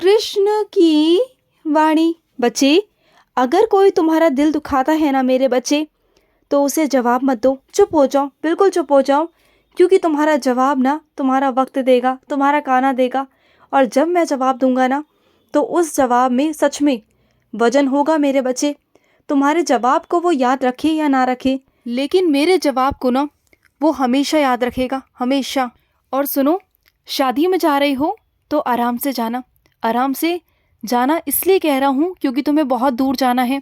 कृष्ण की वाणी। बच्चे, अगर कोई तुम्हारा दिल दुखाता है ना मेरे बच्चे, तो उसे जवाब मत दो, चुप हो जाओ, बिल्कुल चुप हो जाओ। क्योंकि तुम्हारा जवाब ना तुम्हारा वक्त देगा, तुम्हारा काना देगा। और जब मैं जवाब दूंगा ना, तो उस जवाब में सच में वजन होगा मेरे बच्चे। तुम्हारे जवाब को वो याद रखे या ना रखे, लेकिन मेरे जवाब को ना वो हमेशा याद रखेगा, हमेशा। और सुनो, शादी में जा रही हो तो आराम से जाना, आराम से जाना। इसलिए कह रहा हूँ क्योंकि तुम्हें बहुत दूर जाना है।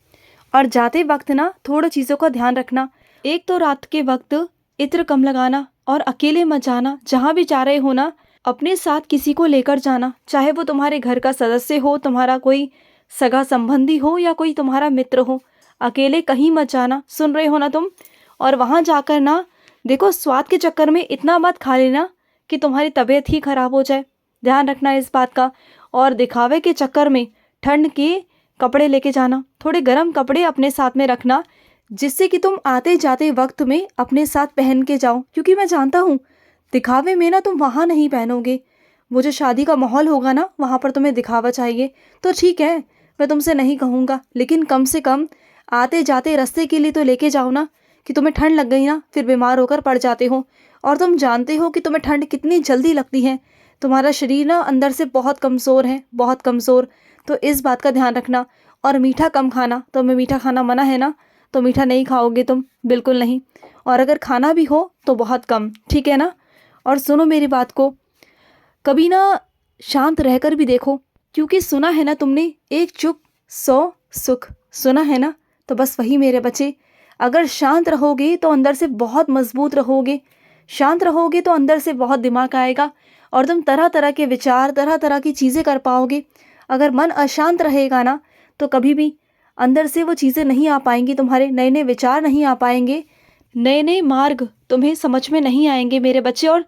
और जाते वक्त ना थोड़ा चीज़ों का ध्यान रखना। एक तो रात के वक्त इत्र कम लगाना, और अकेले मत जाना। जहाँ भी जा रहे हो ना, अपने साथ किसी को लेकर जाना, चाहे वो तुम्हारे घर का सदस्य हो, तुम्हारा कोई सगा संबंधी हो, या कोई तुम्हारा मित्र हो। अकेले कहीं मत जाना, सुन रहे हो ना तुम। और वहाँ जाकर ना देखो, स्वाद के चक्कर में इतना मत खा लेना कि तुम्हारी तबीयत ही खराब हो जाए। ध्यान रखना इस बात का। और दिखावे के चक्कर में ठंड के कपड़े लेके जाना, थोड़े गर्म कपड़े अपने साथ में रखना, जिससे कि तुम आते जाते वक्त में अपने साथ पहन के जाओ। क्योंकि मैं जानता हूँ दिखावे में ना तुम वहाँ नहीं पहनोगे। वो जो शादी का माहौल होगा ना, वहाँ पर तुम्हें दिखावा चाहिए। तो ठीक है, मैं तुमसे नहीं कहूँगा, लेकिन कम से कम आते जाते रास्ते के लिए तो लेके जाओ ना। कि तुम्हें ठंड लग गई ना, फिर बीमार होकर पड़ जाते हो। और तुम जानते हो कि तुम्हें ठंड कितनी जल्दी लगती है। तुम्हारा शरीर ना अंदर से बहुत कमज़ोर है, बहुत कमज़ोर। तो इस बात का ध्यान रखना। और मीठा कम खाना, तो मैं मीठा खाना मना है ना, तो मीठा नहीं खाओगे तुम, बिल्कुल नहीं। और अगर खाना भी हो तो बहुत कम, ठीक है ना। और सुनो मेरी बात को, कभी ना शांत रहकर भी देखो। क्योंकि सुना है ना तुमने, एक चुप 100 सुख, सुना है ना। तो बस वही मेरे बच्चे, अगर शांत रहोगे तो अंदर से बहुत मजबूत रहोगे। शांत रहोगे तो अंदर से बहुत दिमाग आएगा, और तुम तरह तरह के विचार, तरह तरह की चीज़ें कर पाओगे। अगर मन अशांत रहेगा ना, तो कभी भी अंदर से वो चीज़ें नहीं आ पाएंगी, तुम्हारे नए नए विचार नहीं आ पाएंगे, नए नए मार्ग तुम्हें समझ में नहीं आएंगे मेरे बच्चे। और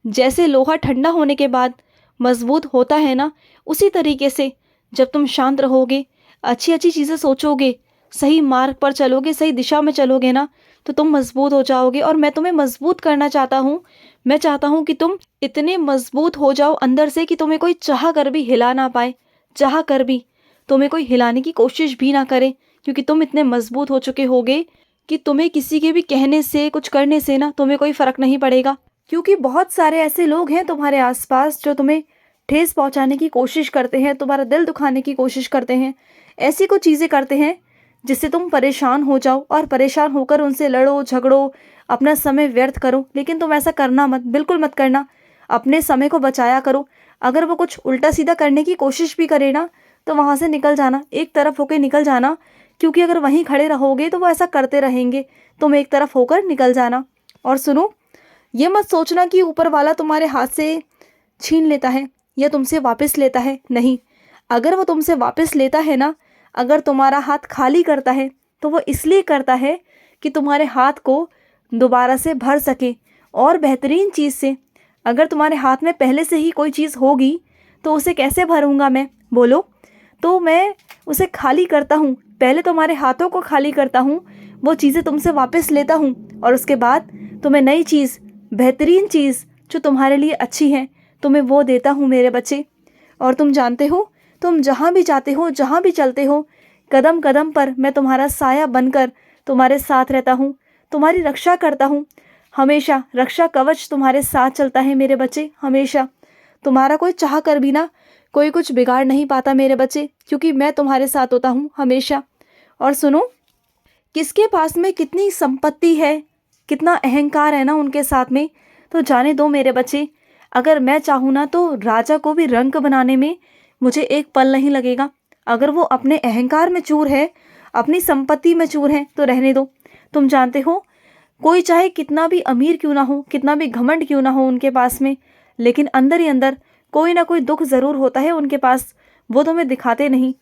जैसे लोहा ठंडा होने के बाद मजबूत होता है ना, उसी तरीके से जब तुम शांत रहोगे, अच्छी अच्छी चीज़ें सोचोगे, सही मार्ग पर चलोगे, सही दिशा में चलोगे ना, तो तुम मजबूत हो जाओगे। और मैं तुम्हें मजबूत करना चाहता हूँ। मैं चाहता हूँ कि तुम इतने मजबूत हो जाओ अंदर से कि तुम्हें कोई चाह कर भी हिला ना पाए, चाह कर भी तुम्हें कोई हिलाने की कोशिश भी ना करे। क्योंकि तुम इतने मजबूत हो चुके होगे कि तुम्हें किसी के भी कहने से, कुछ करने से ना तुम्हें कोई फ़र्क नहीं पड़ेगा। क्योंकि बहुत सारे ऐसे लोग हैं तुम्हारे आसपास जो तुम्हें ठेस पहुंचाने की कोशिश करते हैं, तुम्हारा दिल दुखाने की कोशिश करते हैं, ऐसी कुछ चीज़ें करते हैं जिससे तुम परेशान हो जाओ, और परेशान होकर उनसे लड़ो, झगड़ो, अपना समय व्यर्थ करो। लेकिन तुम ऐसा करना मत, बिल्कुल मत करना। अपने समय को बचाया करो। अगर वो कुछ उल्टा सीधा करने की कोशिश भी करे ना, तो वहाँ से निकल जाना, एक तरफ होकर निकल जाना। क्योंकि अगर वहीं खड़े रहोगे तो वो ऐसा करते रहेंगे, तुम एक तरफ होकर निकल जाना। और सुनो, ये मत सोचना कि ऊपर वाला तुम्हारे हाथ से छीन लेता है या तुमसे वापस लेता है, नहीं। अगर वो तुमसे वापस लेता है ना, अगर तुम्हारा हाथ खाली करता है, तो वो इसलिए करता है कि तुम्हारे हाथ को दोबारा से भर सके, और बेहतरीन चीज़ से। अगर तुम्हारे हाथ में पहले से ही कोई चीज़ होगी, तो उसे कैसे भरूंगा मैं, बोलो। तो मैं उसे खाली करता हूँ, पहले तुम्हारे हाथों को खाली करता हूँ, वो चीज़ें तुमसे वापस लेता हूँ, और उसके बाद तुम्हें नई चीज़, बेहतरीन चीज़ जो तुम्हारे लिए अच्छी है, तुम्हें वो देता हूँ मेरे बच्चे। और तुम जानते हो, तुम जहाँ भी जाते हो, जहाँ भी चलते हो, कदम कदम पर मैं तुम्हारा साया बनकर तुम्हारे साथ रहता हूँ, तुम्हारी रक्षा करता हूँ। हमेशा रक्षा कवच तुम्हारे साथ चलता है मेरे बच्चे, हमेशा। तुम्हारा कोई चाह कर भी ना कोई कुछ बिगाड़ नहीं पाता मेरे बच्चे, क्योंकि मैं तुम्हारे साथ होता हूँ हमेशा। और सुनो, किसके पास में कितनी संपत्ति है, कितना अहंकार है ना उनके साथ में, तो जाने दो मेरे बच्चे। अगर मैं चाहूँ ना, तो राजा को भी रंक बनाने में मुझे एक पल नहीं लगेगा। अगर वो अपने अहंकार में चूर है, अपनी संपत्ति में चूर है, तो रहने दो। तुम जानते हो, कोई चाहे कितना भी अमीर क्यों ना हो, कितना भी घमंड क्यों ना हो उनके पास में, लेकिन अंदर ही अंदर कोई ना कोई दुख ज़रूर होता है उनके पास। वो तुम्हें दिखाते नहीं,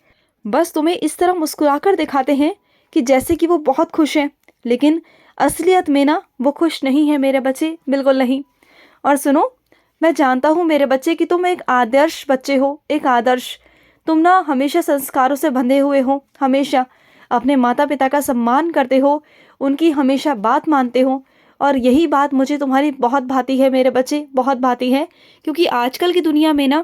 बस तुम्हें इस तरह मुस्कुराकर दिखाते हैं कि जैसे कि वो बहुत खुश हैं, लेकिन असलियत में ना वो खुश नहीं है मेरे बच्चे, बिल्कुल नहीं। और सुनो, मैं जानता हूँ मेरे बच्चे कि तुम एक आदर्श बच्चे हो, एक आदर्श। तुम ना हमेशा संस्कारों से बंधे हुए हो, हमेशा अपने माता पिता का सम्मान करते हो, उनकी हमेशा बात मानते हो। और यही बात मुझे तुम्हारी बहुत भाती है मेरे बच्चे, बहुत भाती है। क्योंकि आजकल की दुनिया में ना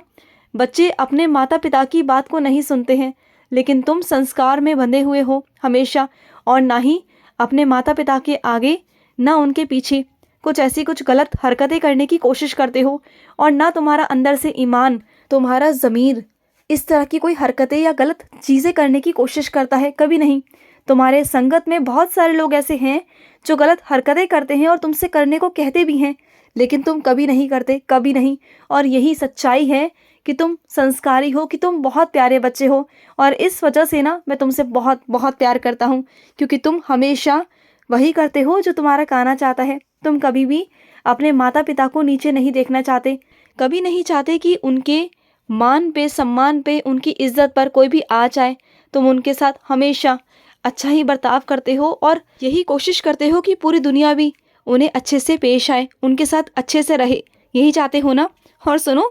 बच्चे अपने माता पिता की बात को नहीं सुनते हैं, लेकिन तुम संस्कार में बंधे हुए हो हमेशा, और ना ही अपने माता पिता के आगे ना उनके पीछे कुछ गलत हरकतें करने की कोशिश करते हो, और ना तुम्हारा अंदर से ईमान, तुम्हारा ज़मीर इस तरह की कोई हरकतें या गलत चीज़ें करने की कोशिश करता है, कभी नहीं। तुम्हारे संगत में बहुत सारे लोग ऐसे हैं जो गलत हरकतें करते हैं और तुमसे करने को कहते भी हैं, लेकिन तुम कभी नहीं करते, कभी नहीं। और यही सच्चाई है कि तुम संस्कारी हो, कि तुम बहुत प्यारे बच्चे हो, और इस वजह से ना मैं तुमसे बहुत बहुत प्यार करता हूँ, क्योंकि तुम हमेशा वही करते हो जो तुम्हारा काना चाहता है। तुम कभी भी अपने माता पिता को नीचे नहीं देखना चाहते, कभी नहीं चाहते कि उनके मान पे, सम्मान पे, उनकी इज्जत पर कोई भी आ जाए। तुम उनके साथ हमेशा अच्छा ही बर्ताव करते हो, और यही कोशिश करते हो कि पूरी दुनिया भी उन्हें अच्छे से पेश आए, उनके साथ अच्छे से रहे, यही चाहते हो ना। और सुनो,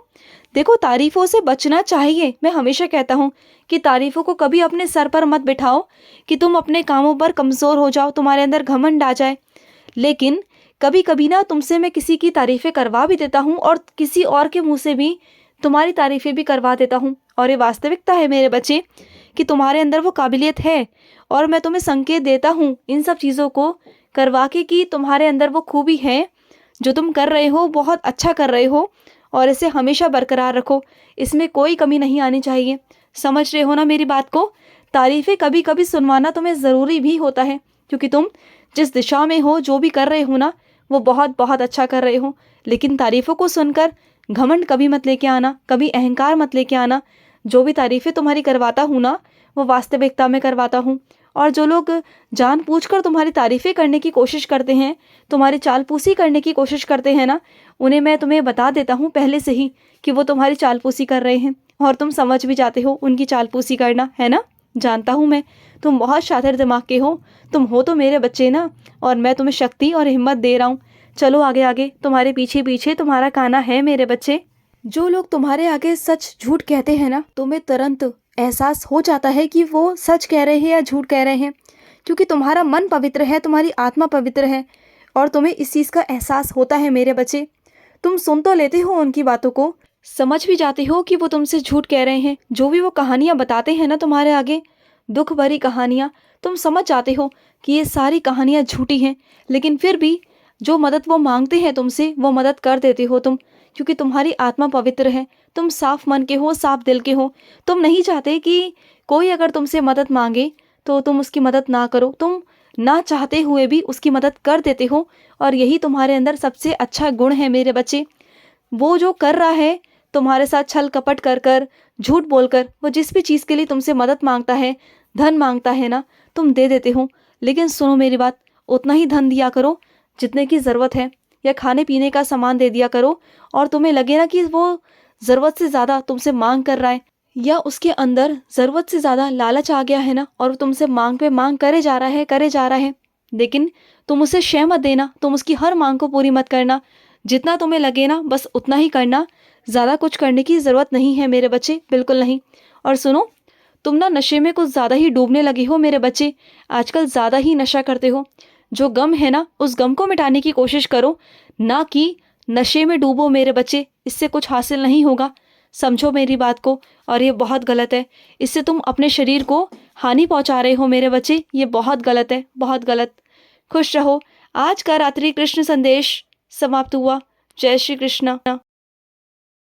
देखो, तारीफ़ों से बचना चाहिए। मैं हमेशा कहता हूँ कि तारीफ़ों को कभी अपने सर पर मत बिठाओ कि तुम अपने कामों पर कमज़ोर हो जाओ, तुम्हारे अंदर घमंड आ जाए। लेकिन कभी कभी ना तुमसे मैं किसी की तारीफ़ें करवा भी देता हूँ, और किसी और के मुँह से भी तुम्हारी तारीफ़ें भी करवा देता हूँ। और ये वास्तविकता है मेरे बच्चे कि तुम्हारे अंदर वो काबिलियत है, और मैं तुम्हें संकेत देता हूँ इन सब चीज़ों को करवा के कि तुम्हारे अंदर वो खूबी है जो तुम कर रहे हो, बहुत अच्छा कर रहे हो, और इसे हमेशा बरकरार रखो। इसमें कोई कमी नहीं आनी चाहिए। समझ रहे हो ना मेरी बात को। तारीफ़ें कभी कभी सुनवाना तुम्हें ज़रूरी भी होता है, क्योंकि तुम जिस दिशा में हो, जो भी कर रहे हो ना, वो बहुत बहुत अच्छा कर रहे हो। लेकिन तारीफ़ों को सुनकर घमंड कभी मत लेके आना, कभी अहंकार मत लेके आना। जो भी तारीफ़ें तुम्हारी करवाता हूँ ना, वो वास्तविकता में करवाता हूँ। और जो लोग जानबूझकर तुम्हारी तारीफ़ें करने की कोशिश करते हैं, तुम्हारी चालपूसी करने की कोशिश करते हैं ना, उन्हें मैं तुम्हें बता देता हूँ पहले से ही कि वो तुम्हारी चालपूसी कर रहे हैं, और तुम समझ भी जाते हो उनकी चालपूसी करना, है ना। जानता हूँ मैं, तुम बहुत शातिर दिमाग के हो। तुम हो तो मेरे बच्चे ना, और मैं तुम्हें शक्ति और हिम्मत दे रहा हूँ। चलो आगे आगे, तुम्हारे पीछे पीछे तुम्हारा काना है मेरे बच्चे। जो लोग तुम्हारे आगे सच झूठ कहते हैं ना, तुम्हें तुरंत एहसास हो जाता है कि वो सच कह रहे हैं या झूठ कह रहे हैं, क्योंकि तुम्हारा मन पवित्र है, तुम्हारी आत्मा पवित्र है, और तुम्हें इस चीज़ का एहसास होता है मेरे बच्चे। तुम सुन तो लेते हो उनकी बातों को, समझ भी जाते हो कि वो तुमसे झूठ कह रहे हैं। जो भी वो कहानियाँ बताते हैं ना तुम्हारे आगे, दुख भरी कहानियाँ, तुम समझ जाते हो कि ये सारी कहानियाँ झूठी हैं, लेकिन फिर भी जो मदद वो मांगते हैं तुमसे, वो मदद कर देते हो तुम, क्योंकि तुम्हारी आत्मा पवित्र है। तुम साफ मन के हो, साफ दिल के हो। तुम नहीं चाहते कि कोई अगर तुमसे मदद मांगे तो तुम उसकी मदद ना करो, तुम ना चाहते हुए भी उसकी मदद कर देते हो। और यही तुम्हारे अंदर सबसे अच्छा गुण है मेरे बच्चे। वो जो कर रहा है तुम्हारे साथ छल कपट कर कर, झूठ बोलकर, वो जिस भी चीज़ के लिए तुमसे मदद मांगता है, धन मांगता है ना, तुम दे देते हो। लेकिन सुनो मेरी बात, उतना ही धन दिया करो जितने की ज़रूरत है, या खाने पीने का सामान दे दिया करो, और तुम्हें लगे ना कि वो ज़रूरत से ज़्यादा तुमसे मांग कर रहा है, या उसके अंदर ज़रूरत से ज़्यादा लालच आ गया है ना, और वो तुमसे मांग पे मांग करे जा रहा है, करे जा रहा है। लेकिन तुम उसे शय मत देना, तुम उसकी हर मांग को पूरी मत करना। जितना तुम्हें लगे ना, बस उतना ही करना। ज़्यादा कुछ करने की ज़रूरत नहीं है मेरे बच्चे, बिल्कुल नहीं। और सुनो, तुम ना नशे में कुछ ज़्यादा ही डूबने लगे हो मेरे बच्चे। आजकल ज़्यादा ही नशा करते हो। जो गम है ना, उस गम को मिटाने की कोशिश करो, ना कि नशे में डूबो मेरे बच्चे। इससे कुछ हासिल नहीं होगा, समझो मेरी बात को। और ये बहुत गलत है, इससे तुम अपने शरीर को हानि पहुंचा रहे हो मेरे बच्चे। ये बहुत गलत है, बहुत गलत। खुश रहो। आज का रात्रि कृष्ण संदेश समाप्त हुआ। जय श्री कृष्ण।